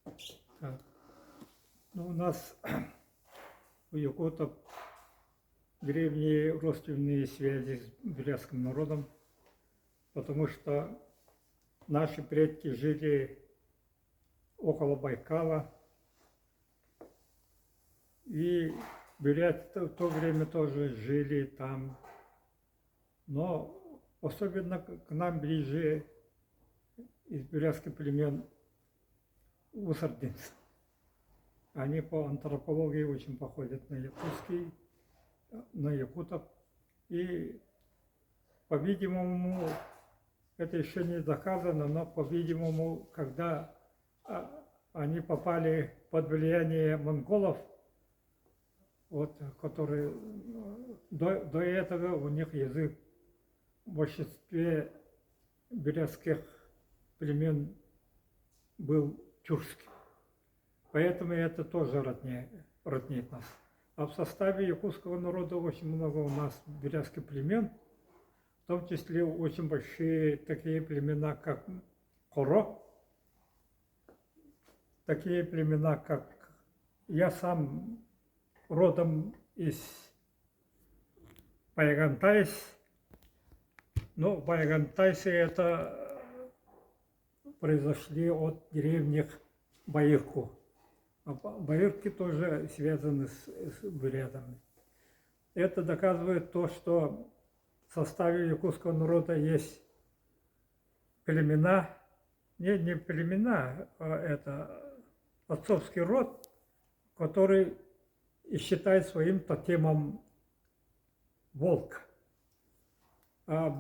Так. Ну, у нас у якутов древние родственные связи с бурятским народом, потому что наши предки жили около Байкала, и буряты в то время тоже жили там, но особенно к нам ближе из бурятских племен усардинцы. Они по антропологии очень походят на якутский, на якутов. И, по-видимому, это еще не доказано, но, по-видимому, когда они попали под влияние монголов, вот, которые до этого у них язык в большинстве бурятских племен был тюркский. Поэтому это тоже роднит нас. А в составе якутского народа очень много у нас бурятских племен, в том числе очень большие такие племена, как Коро, такие племена, как я сам родом из Байгантайс, но Байгантайсы это произошли от древних Баирку. А баирки тоже связаны с бурятами. Это доказывает то, что в составе якутского народа есть племена, не племена, а это отцовский род, который и считает своим тотемом волка. А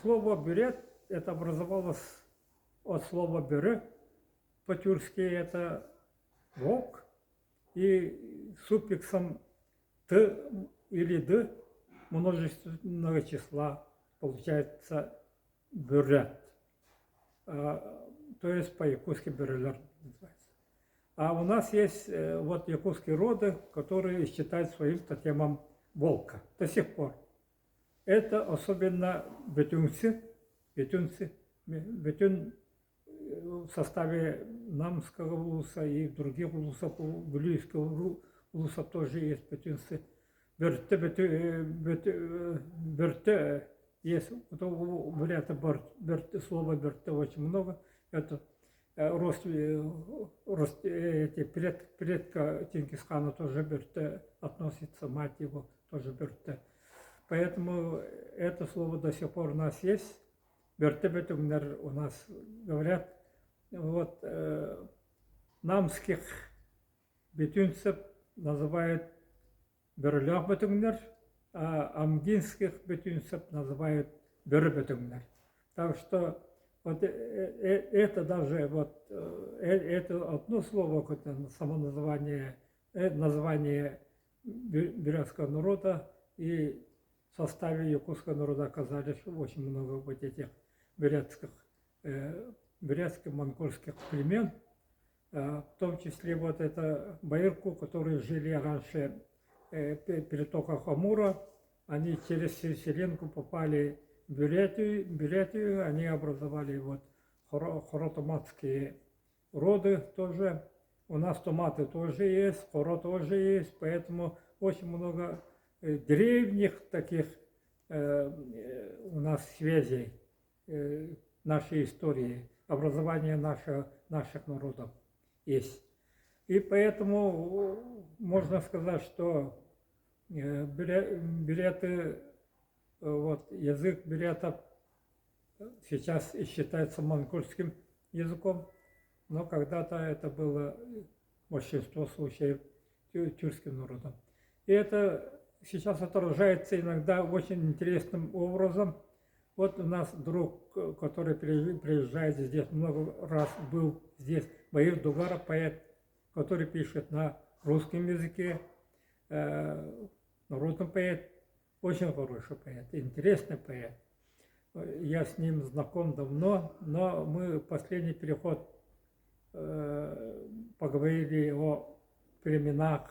слово «бурят» это образовалось от слова «бюре», по-тюркски это волк, и суффиксом «т» или «д» множественного числа получается «бюрят», то есть по-якутски «бюрелер» называется. А у нас есть вот якутские роды, которые считают своим тотемом волка до сих пор. Это особенно бетюнцы, бетюн в составе Намского улуса и других улусов, Булийского улуса тоже есть бетюнцы. Берте есть, у бурята слова берте очень много. Это предка Чингисхана тоже берте относится, мать его тоже берте. Поэтому это слово до сих пор у нас есть. Бертебетунгнер у нас говорят. Вот намских бетюнцев называют берлях-бетунгнер, а амгинских бетюнцев называют бербетунгнер. Так что вот это даже вот это одно слово, само название бурятского народа, и в составе якутского народа оказались очень много вот этих бурятско-монгольских племен, в том числе вот это баирку, которые жили раньше перетоках Амура, они через Селенку попали в Бурятию, они образовали вот хоротоматские роды тоже. У нас томаты тоже есть, хоро тоже есть, поэтому очень много древних таких у нас связей нашей истории, образования наших народов есть. И поэтому можно сказать, что буряты, вот, язык бурятов сейчас считается монгольским языком, но когда-то это было большинство случаев тюркским народом. И это сейчас отражается иногда очень интересным образом. Вот у нас друг, который приезжает здесь, много раз был здесь, Баир Дугаров, поэт, который пишет на русском языке, народный поэт, очень хороший поэт, интересный поэт. Я с ним знаком давно, но мы последний переход поговорили о племенах,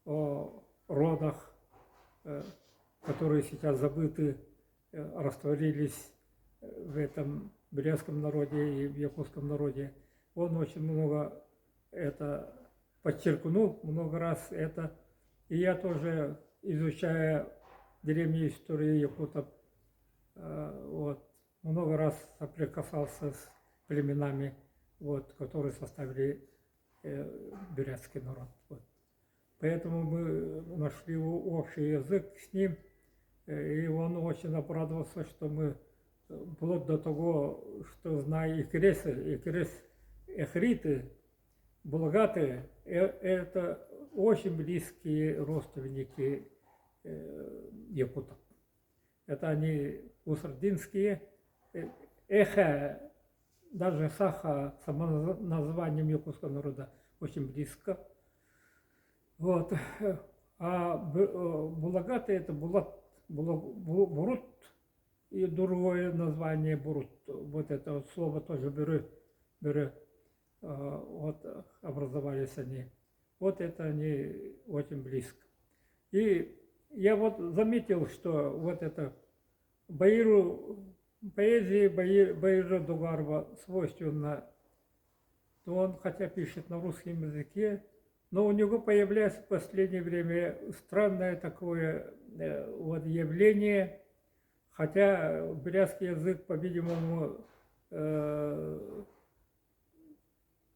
о родах, которые сейчас забыты, растворились в этом бурятском народе и в якутском народе. он очень много это подчеркнул, много раз это. И я тоже, изучая древние истории якутов, вот, много раз соприкасался с племенами, вот, которые составили бурятский народ. Вот. Поэтому мы нашли общий язык с ним, и он очень обрадовался, что мы вплоть до того, что зная эхриты, булгаты, это очень близкие родственники якутов. Это они усардинские, эхо, даже саха, само названием якутского народа очень близко. Вот. А булагаты это бурут и другое название бурут. Вот это вот слово тоже беру, вот образовались они. Вот это они очень близко. И я вот заметил, что вот это поэзии Баиру Дугарова свойственно, то он хотя пишет на русском языке, но у него появляется в последнее время странное такое вот явление, хотя бурятский язык, по-видимому,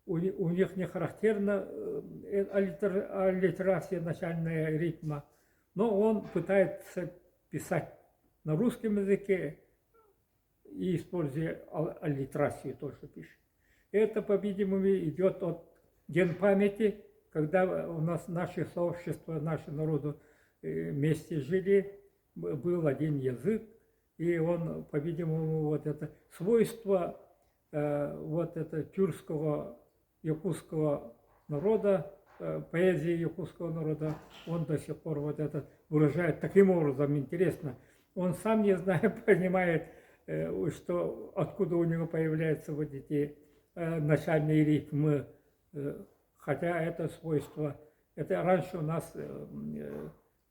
у них не характерна аллитерация начальная ритма, но он пытается писать на русском языке и, используя аллитерацию, тоже пишет. Это, по-видимому, идет от генпамяти, когда у нас наши сообщества, наши народы вместе жили, был один язык, и он, по-видимому, вот это свойство вот это тюркского, якутского народа, поэзии якутского народа, он до сих пор вот это выражает таким образом, интересно. Он сам не знает, понимает, что откуда у него появляются вот эти начальные ритмы, хотя это свойство, это раньше у нас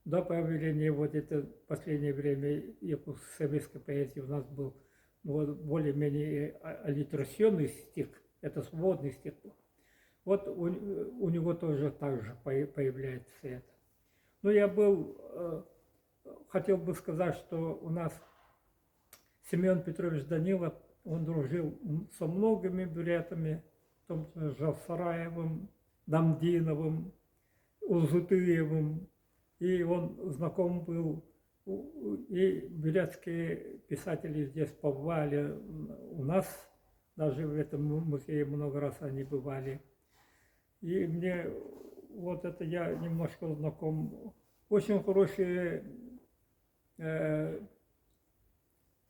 до появления вот это последнее время советской поэзии у нас был вот, более-менее аллитерационный стих, это свободный стих. Вот у него тоже так же появляется это. Но я хотел бы сказать, что у нас Семен Петрович Данилов, он дружил со многими бурятами, в том числе Жалсараевым, Дамдиновым, Узутыевым, и он знаком был, и бурятские писатели здесь побывали у нас, даже в этом музее много раз они бывали. И мне вот это я немножко знаком. Очень хорошие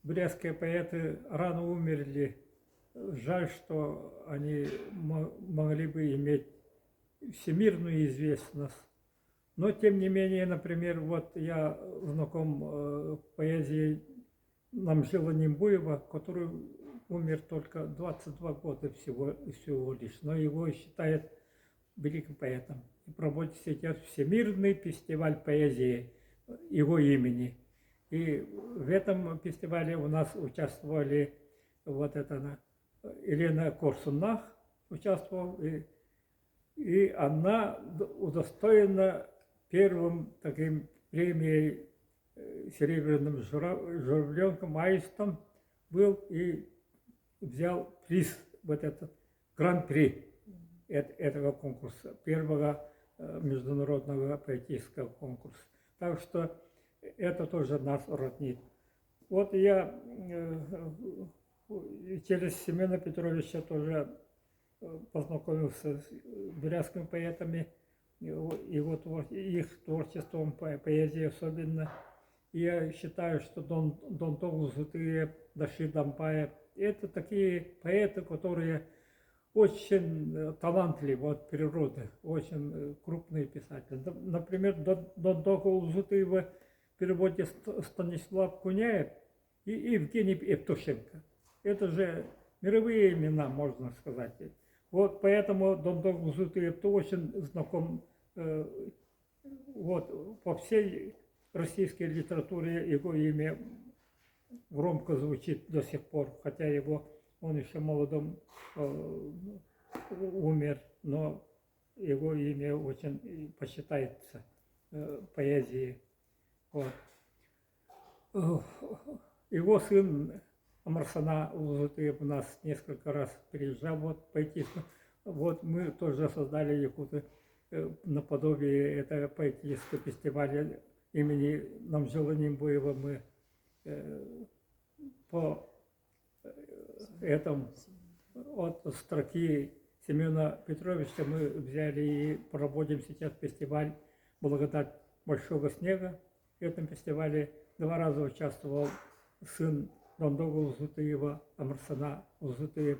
бурятские поэты рано умерли. Жаль, что они могли бы иметь всемирную известность. Но, тем не менее, например, вот я знаком поэзией Намжила Нимбуева, который умер только 22 года всего лишь, но его считают великим поэтом. И проводится сейчас Всемирный фестиваль поэзии его имени. И в этом фестивале у нас участвовали вот это Елена Корсунах участвовала, и она удостоена первым таким премией серебряным журавленком, аистом был и взял приз, вот этот гран-при этого конкурса, первого международного поэтического конкурса. Так что это тоже нас роднит. Вот я через Семена Петровича тоже познакомился с бурятскими поэтами, их творчеством, поэзией особенно. И я считаю, что Донток Узутыев, Дашид Дамбаев – это такие поэты, которые очень талантливы от природы, очень крупные писатели. Например, Донтока Узутыева в переводе Станислав Куняев и Евгений Евтушенко. Это же мировые имена, можно сказать. Вот поэтому Донток Узутыев очень знаком вот, по всей российской литературе, его имя громко звучит до сих пор, хотя он еще в молодом умер, но его имя очень почитается в поэзии. Вот. Его сын Амарсана Улжутыев у нас несколько раз приезжал вот пойти. Вот мы тоже создали якуты наподобие этого поэтического фестиваля имени Намжела Нимбуева. Мы по этому от строки Семена Петровича мы взяли и проводим сейчас фестиваль «Благодать большого снега». В этом фестивале 2 раза участвовал сын Дондога Улжутыева, Амарсана Улжутыев.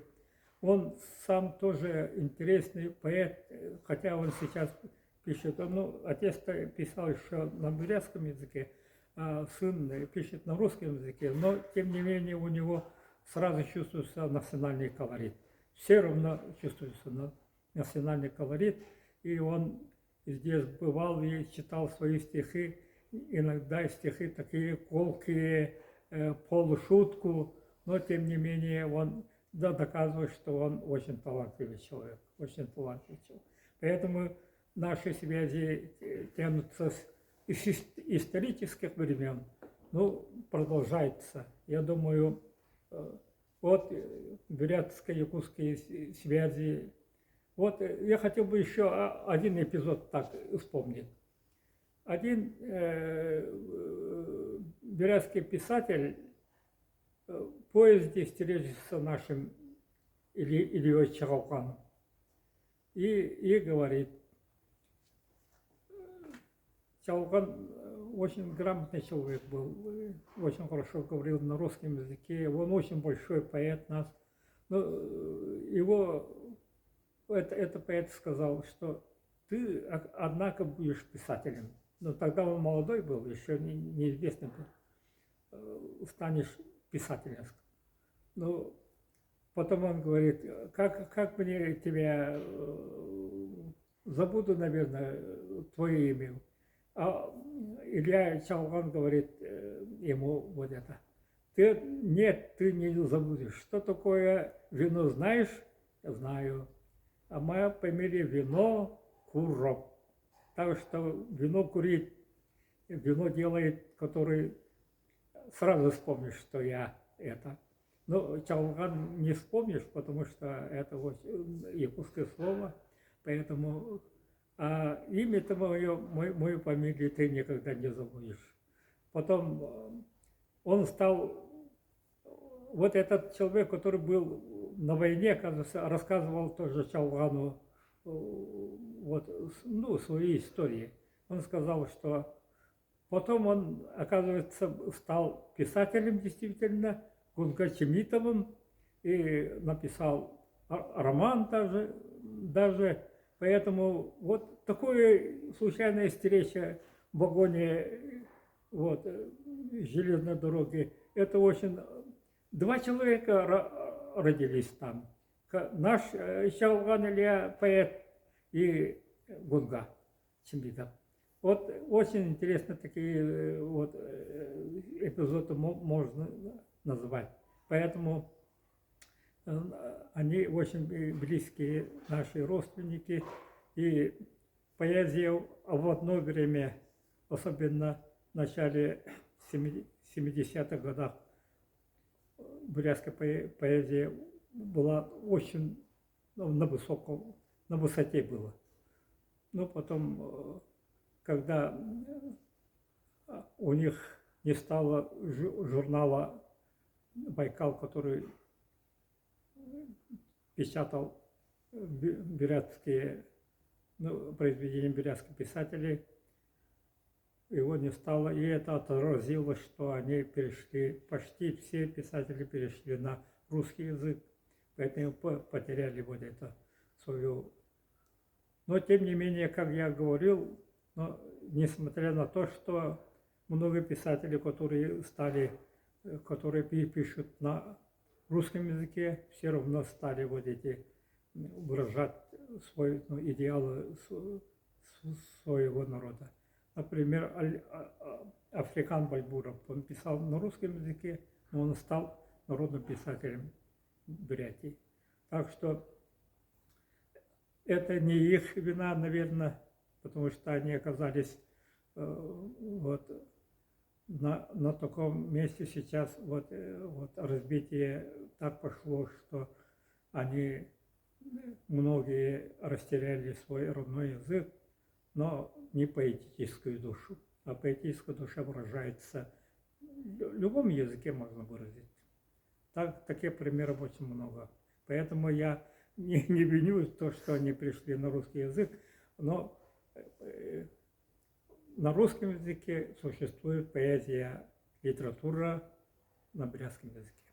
Он сам тоже интересный поэт, хотя он сейчас пишет, отец писал еще на бурятском языке, а сын пишет на русском языке, но тем не менее у него сразу чувствуется национальный колорит. Все равно чувствуется национальный колорит, и он здесь бывал и читал свои стихи, иногда стихи такие колкие, полушутку, но тем не менее он доказывает, что он очень талантливый человек, очень талантливый человек. Поэтому наши связи тянутся с исторических времен, продолжается. Я думаю, вот бурятско-якутские связи. Вот я хотел бы еще один эпизод так вспомнить. Один бурятский писатель в поезде встретился нашим Ильей Чагалканом и говорит, Чагалкан очень грамотный человек был, очень хорошо говорил на русском языке, он очень большой поэт нас. Но этот поэт сказал, что ты, однако, будешь писателем. Но тогда он молодой был, еще неизвестный был, станешь писателем. Но потом он говорит, как мне тебя, забуду, наверное, твое имя. А Илья Чалган говорит ему вот это. Нет, ты не забудешь. Что такое вино знаешь? Я знаю. А моя фамилия Вино Куров. Так что вино курить, вино делает, который сразу вспомнишь, что я это. Но Чалган не вспомнишь, потому что это вот якутское слово, поэтому имя-то мою фамилию ты никогда не забудешь. Потом он стал, вот этот человек, который был на войне, кажется, рассказывал тоже Чалгану свои истории. Он сказал, что потом он, оказывается, стал писателем действительно, Гунгачемитовым, и написал роман даже. Поэтому вот такое случайная встреча в вагоне железной дороги, это очень... 2 человека родились там. Наш Чалган Илья поэт и Гунга Чемитов. Вот очень интересно такие вот эпизоды можно назвать. Поэтому они очень близкие наши родственники. И поэзия в одно время, особенно в начале 70-х годов, бурятская поэзия была очень на высоте была. Но потом, когда у них не стало журнала «Байкал», который печатал бурятские произведения бурятских писателей, его не стало, и это отразилось, что они перешли, почти все писатели перешли на русский язык, поэтому потеряли вот это свою. Но тем не менее, как я говорил, несмотря на то, что много писателей, которые пишут на русском языке, все равно стали вот эти выражать свои идеалы своего народа. Например, Африкан Бальбуров, он писал на русском языке, но он стал народным писателем Бурятии. Так что это не их вина, наверное, потому что они оказались вот на таком месте сейчас, вот разбитие так пошло, что они, многие растеряли свой родной язык, но не поэтическую душу. А поэтическая душа выражается в любом языке, можно выразить. Таких примеров очень много. Поэтому я не виню то, что они пришли на русский язык, но на русском языке существует поэзия, литература на брянском языке.